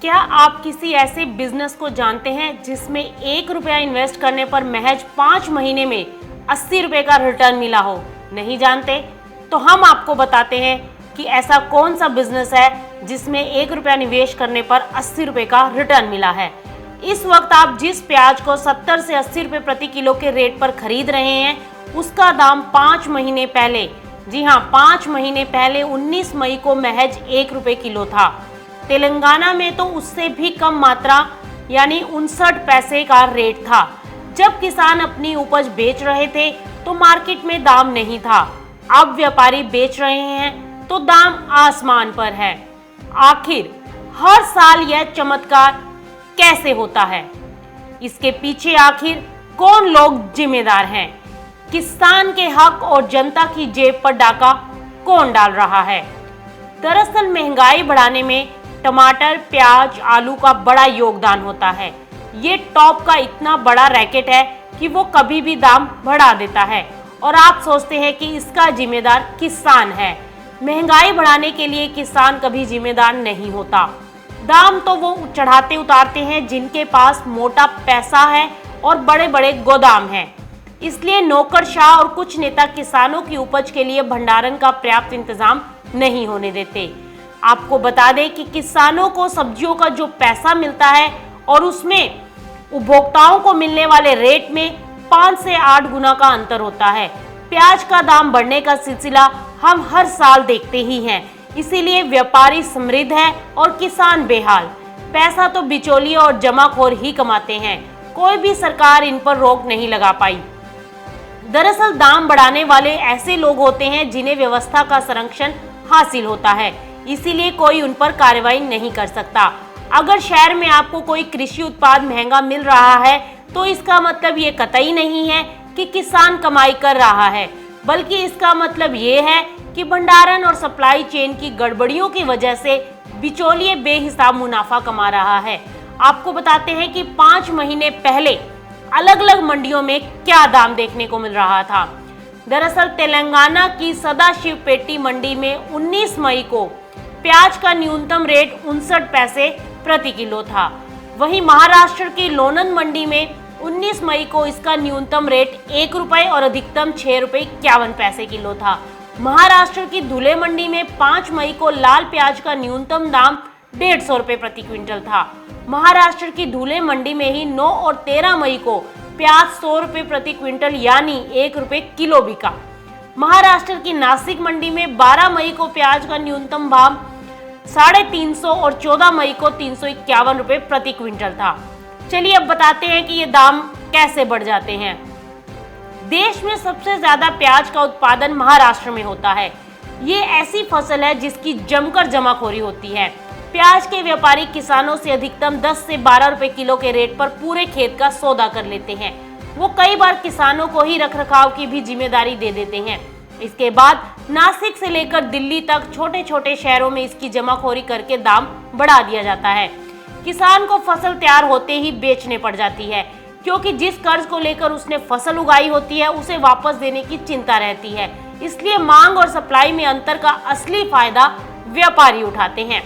क्या आप किसी ऐसे बिजनेस को जानते हैं जिसमें 1 रुपया इन्वेस्ट करने पर महज 5 महीने में 80 रुपये का रिटर्न मिला हो? नहीं जानते? तो हम आपको बताते हैं कि ऐसा कौन सा बिजनेस है जिसमें 1 रुपया निवेश करने पर 80 रुपये का रिटर्न मिला है। इस वक्त आप जिस प्याज को 70 से 80 रुपये प्रति किलो के रेट पर खरीद रहे हैं, उसका दाम 5 महीने पहले, जी हाँ 5 महीने पहले 19 मई को महज 1 रुपये किलो था। तेलंगाना में तो उससे भी कम मात्रा यानी 59 पैसे का रेट था। जब किसान अपनी उपज बेच रहे थे तो मार्केट में दाम नहीं था। अब व्यापारी बेच रहे हैं तो दाम आसमान पर है। आखिर हर साल यह चमत्कार कैसे होता है? इसके पीछे आखिर कौन लोग जिम्मेदार हैं? किसान के हक और जनता की जेब पर डाका कौन डाल रहा है? दरअसल महंगाई बढ़ाने में टमाटर, प्याज, आलू का बड़ा योगदान होता है। ये टॉप का इतना बड़ा रैकेट है कि वो कभी भी दाम बढ़ा देता है और आप सोचते हैं कि इसका जिम्मेदार किसान है। महंगाई बढ़ाने के लिए किसान कभी जिम्मेदार नहीं होता। दाम तो वो चढ़ाते उतारते हैं जिनके पास मोटा पैसा है और बड़े बड़े गोदाम हैं। इसलिए नौकरशाह और कुछ नेता किसानों की उपज के लिए भंडारण का पर्याप्त इंतजाम नहीं होने देते। आपको बता दें कि किसानों को सब्जियों का जो पैसा मिलता है और उसमें उपभोक्ताओं को मिलने वाले रेट में 5 से 8 गुना का अंतर होता है। प्याज का दाम बढ़ने का सिलसिला हम हर साल देखते ही हैं। इसीलिए व्यापारी समृद्ध है और किसान बेहाल। पैसा तो बिचौलिए और जमाखोर ही कमाते हैं। कोई भी सरकार इन पर रोक नहीं लगा पाई। दरअसल दाम बढ़ाने वाले ऐसे लोग होते हैं जिन्हें व्यवस्था का संरक्षण हासिल होता है, इसीलिए कोई उन पर कार्रवाई नहीं कर सकता। अगर शहर में आपको कोई कृषि उत्पाद महंगा मिल रहा है तो इसका मतलब ये कतई नहीं है कि किसान कमाई कर रहा है, बल्कि इसका मतलब ये है कि भंडारण और सप्लाई चेन की गड़बड़ियों की वजह से बिचौलिए बेहिसाब मुनाफा कमा रहा है। आपको बताते हैं कि 5 महीने पहले अलग अलग मंडियों में क्या दाम देखने को मिल रहा था। दरअसल तेलंगाना की सदाशिवपेटी मंडी में 19 मई को प्याज का न्यूनतम रेट 59 पैसे प्रति किलो था। वहीं महाराष्ट्र की लोनन मंडी में 19 मई को इसका न्यूनतम रेट 1 रुपये और अधिकतम 6 रुपये 51 पैसे किलो था। महाराष्ट्र की धुले मंडी में 5 मई को लाल प्याज का न्यूनतम दाम 150 रुपये प्रति क्विंटल था। महाराष्ट्र की धुले मंडी में ही 9 और 13 मई को प्याज 100 रुपये प्रति क्विंटल यानी 1 रुपये किलो बिका। महाराष्ट्र की नासिक मंडी में 12 मई को प्याज का न्यूनतम भाव 350 और 14 मई को 351 रुपये प्रति क्विंटल था। चलिए अब बताते हैं कि ये दाम कैसे बढ़ जाते हैं। देश में सबसे ज्यादा प्याज का उत्पादन महाराष्ट्र में होता है। ये ऐसी फसल है जिसकी जमकर जमाखोरी होती है। प्याज के व्यापारी किसानों से अधिकतम 10 से 12 रुपए किलो के रेट पर पूरे खेत का सौदा कर लेते हैं। वो कई बार किसानों को ही रखरखाव की भी जिम्मेदारी दे देते हैं। इसके बाद नासिक से लेकर दिल्ली तक छोटे छोटे शहरों में इसकी जमाखोरी करके दाम बढ़ा दिया जाता है। किसान को फसल तैयार होते ही बेचने पड़ जाती है, क्योंकि जिस कर्ज को लेकर उसने फसल उगाई होती है उसे वापस देने की चिंता रहती है। इसलिए मांग और सप्लाई में अंतर का असली फायदा व्यापारी उठाते हैं।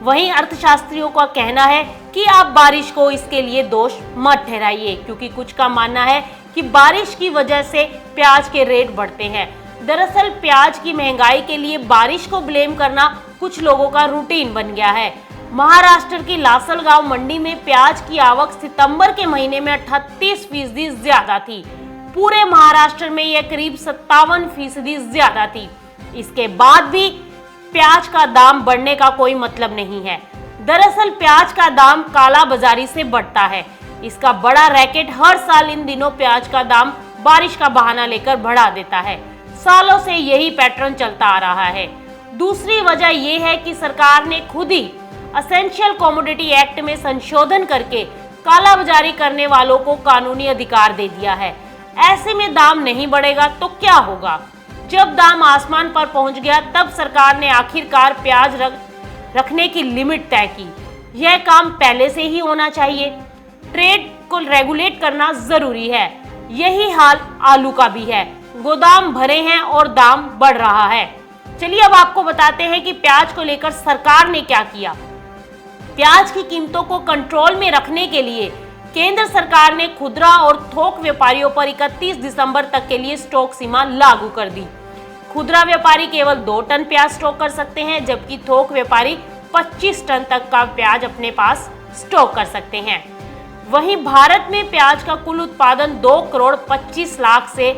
वहीं अर्थशास्त्रियों का कहना है कि आप बारिश को इसके लिए दोष मत ठहराइए, क्योंकि कुछ का मानना है कि बारिश की वजह से प्याज के रेट बढ़ते हैं। दरअसल प्याज की महंगाई के लिए बारिश को ब्लेम करना कुछ लोगों का रूटीन बन गया है। महाराष्ट्र की लासलगांव मंडी में प्याज की आवक सितंबर के महीने में 38% ज्यादा थी। पूरे महाराष्ट्र में यह करीब 57% ज्यादा थी। इसके बाद भी प्याज का दाम बढ़ने का कोई मतलब नहीं है। दरअसल प्याज का दाम काला बाजारी से बढ़ता है। इसका बड़ा रैकेट हर साल इन दिनों प्याज का दाम बारिश का बहाना लेकर बढ़ा देता है। सालों से यही पैटर्न चलता आ रहा है। दूसरी वजह यह है कि सरकार ने खुद ही एसेंशियल कमोडिटी एक्ट में संशोधन करके काला बाजारी करने वालों को कानूनी अधिकार दे दिया है। ऐसे में दाम नहीं बढ़ेगा तो क्या होगा? जब दाम आसमान पर पहुंच गया तब सरकार ने आखिरकार प्याज रखने की लिमिट तय की। यह काम पहले से ही होना चाहिए। ट्रेड को रेगुलेट करना जरूरी है। यही हाल आलू का भी है। गोदाम भरे हैं और दाम बढ़ रहा है। चलिए अब आपको बताते हैं कि प्याज को लेकर सरकार ने क्या किया। प्याज की कीमतों को कंट्रोल में रखने के लिए केंद्र सरकार ने खुदरा और थोक व्यापारियों पर 31 दिसंबर तक के लिए स्टॉक सीमा लागू कर दी। खुदरा व्यापारी केवल 2 टन प्याज स्टॉक कर सकते हैं, जबकि थोक व्यापारी 25 टन तक का प्याज अपने पास स्टॉक कर सकते हैं। वहीं भारत में प्याज का कुल उत्पादन 2 करोड़ 25 लाख से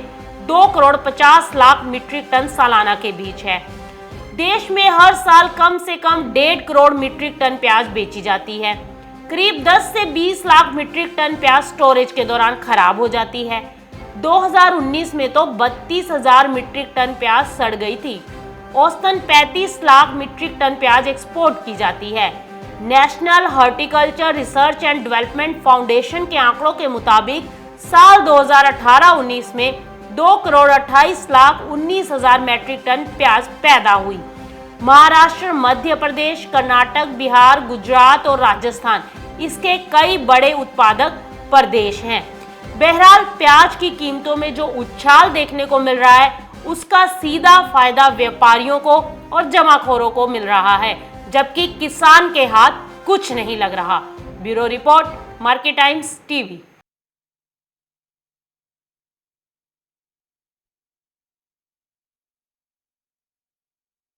2 करोड़ 50 लाख मीट्रिक टन सालाना के बीच है। देश में हर साल कम से कम 1.5 करोड़ मीट्रिक टन प्याज बेची जाती है। करीब 10 से 20 लाख मीट्रिक टन प्याज स्टोरेज के दौरान खराब हो जाती है। 2019 में तो 32,000 मीट्रिक टन प्याज सड़ गई थी। औसतन 35 लाख मीट्रिक टन प्याज एक्सपोर्ट की जाती है। National horticulture research and development foundation के आंकड़ों के मुताबिक साल 2018-19 में 2 करोड़ 28 लाख 19,000 मीट्रिक टन प्याज पैदा हुई। महाराष्ट्र, मध्य प्रदेश, कर्नाटक, बिहार, गुजरात और राजस्थान इसके कई बड़े उत्पादक प्रदेश हैं। बहरहाल प्याज की कीमतों में जो उछाल देखने को मिल रहा है, उसका सीधा फायदा व्यापारियों को और जमाखोरों को मिल रहा है, जबकि किसान के हाथ कुछ नहीं लग रहा। Bureau report, market times TV.